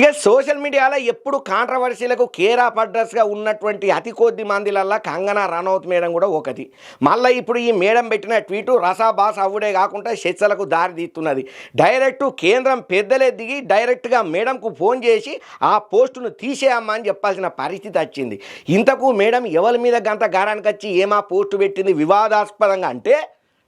ఇక సోషల్ మీడియాలో ఎప్పుడు కాంట్రవర్సీలకు కేర్ ఆఫ్ అడ్రస్గా ఉన్నటువంటి అతి కొద్ది మందిలల్లా కంగనా రనౌత్ మేడం కూడా ఒకటి. మళ్ళీ ఇప్పుడు ఈ మేడం పెట్టిన ట్వీటు రసాబాస్ అవ్వుడే కాకుండా చర్చలకు దారి తీస్తున్నది. డైరెక్టు కేంద్రం పెద్దలే దిగి డైరెక్ట్గా మేడంకు ఫోన్ చేసి ఆ పోస్టును తీసేయమ్మా అని చెప్పాల్సిన పరిస్థితి వచ్చింది. ఇంతకు మేడం ఎవరి మీద గంత గారానికి వచ్చి ఏమా పోస్టు పెట్టింది వివాదాస్పదంగా అంటే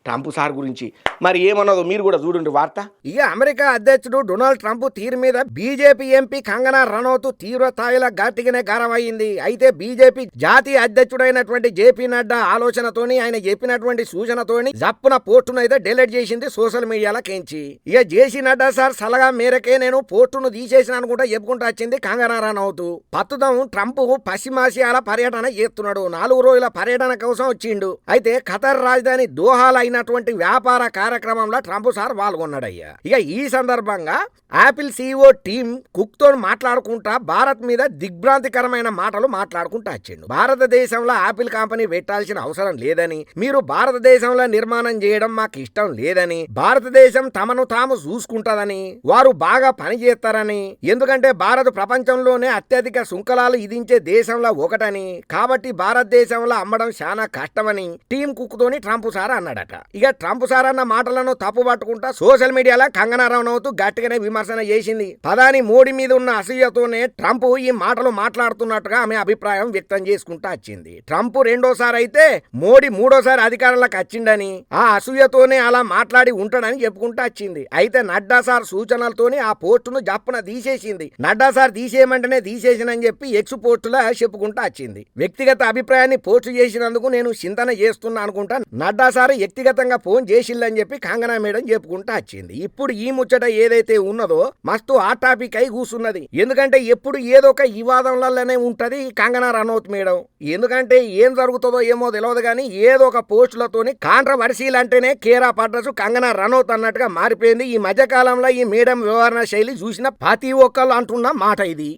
ట్రంప్ సార్ గురించి మరి ఏమన్నదో మీరు కూడా చూడండి వార్త. ఇక అమెరికా అధ్యక్షుడు డొనాల్డ్ ట్రంప్ తీరు మీద బీజేపీ ఎంపీ కంగనా రనౌత్ తీవ్ర స్థాయిలో గట్టిగానే గారమైంది. అయితే బీజేపీ జాతీయ అధ్యక్షుడైనటువంటి జేపీ నడ్డా ఆలోచనతోని ఆయన చెప్పినటువంటి సూచనతోని జప్పున పోస్టును అయితే డిలీట్ చేసింది సోషల్ మీడియాలో కేంచి. ఇక జేసీ నడ్డా సార్ సలహా మేరకే నేను పోస్టును తీసేసిన అనుకుంటా చెప్పుకుంటూ వచ్చింది కంగనా రనౌత్. ప్రస్తుతం ట్రంప్ పశ్చిమాసియాల పర్యటన చేస్తున్నాడు. 4 రోజుల పర్యటన కోసం వచ్చిండు. అయితే ఖతర్ రాజధాని దోహాలో అయినటువంటి వ్యాపార కార్యక్రమంలో ట్రంప్ సార్ పాల్గొన్నాడయ్యా. ఇక ఈ సందర్భంగా యాపిల్ సీఈఓ టీమ్ కుక్ తో మాట్లాడుకుంటా భారత్ మీద దిగ్భ్రాంతికరమైన మాటలు మాట్లాడుకుంటా వచ్చిండు. భారతదేశంలో యాపిల్ కంపెనీ పెట్టాల్సిన అవసరం లేదని, మీరు భారతదేశంలో నిర్మాణం చేయడం మాకు ఇష్టం లేదని, భారతదేశం తమను తాము చూసుకుంటదని, వారు బాగా పనిచేస్తారని, ఎందుకంటే భారత్ ప్రపంచంలోనే అత్యధిక సుంకలాలు విధించే దేశంలో ఒకటని, కాబట్టి భారతదేశంలో అమ్మడం చాలా కష్టమని టీమ్ కుక్ తోని ట్రంప్ సార్ అన్నాడట. ఇక ట్రంప్ సార్ అన్న మాటలను తప్పు పట్టుకుంటా సోషల్ మీడియాలో కంగనా రనౌత్ గట్టిగానే విమర్శన చేసింది. ప్రధాని మోడీ మీద ఉన్న అసూయతోనే ట్రంప్ ఈ మాటలు మాట్లాడుతున్నట్టుగా ఆమె అభిప్రాయం వ్యక్తం చేసుకుంటా వచ్చింది. ట్రంప్ రెండోసారి అయితే మోడీ మూడోసారి అధికారంలోకి వచ్చిండని, ఆ అసూయతోనే అలా మాట్లాడి ఉంటాడని చెప్పుకుంటా వచ్చింది. అయితే నడ్డా సార్ సూచనలతోనే ఆ పోస్టును జప్పున తీసేసింది. నడ్డా సార్ తీసేయమంటేనే తీసేసినని చెప్పి ఎక్స్ పోస్టులా చెప్పుకుంటా వచ్చింది. వ్యక్తిగత అభిప్రాయాన్ని పోస్టు చేసినందుకు నేను చింతన చేస్తున్నా అనుకుంటా నడ్డా సార్ వ్యక్తిగతంగా ఫోన్ చేసిల్లని చెప్పి కంగనా మేడం చెప్పుకుంటా వచ్చింది. ఇప్పుడు ఈ ముచ్చట ఏదైతే ఉన్నదో మస్తు ఆ టాపిక్ అయి కూసున్నది. ఎందుకంటే ఎప్పుడు ఏదో ఒక వివాదంలలోనే ఉంటది కంగనా రనౌత్ మేడం. ఎందుకంటే ఏం జరుగుతుందో ఏమో తెలియదు కానీ ఏదో ఒక పోస్టులతోని కాంట్రవర్సీలు అంటేనే care of address Kangana Ranaut అన్నట్టుగా మారిపోయింది. ఈ మధ్య కాలంలో ఈ మేడం వ్యవహార శైలి చూసిన ప్రతి ఒక్కళ్ళు అంటున్న మాట ఇది.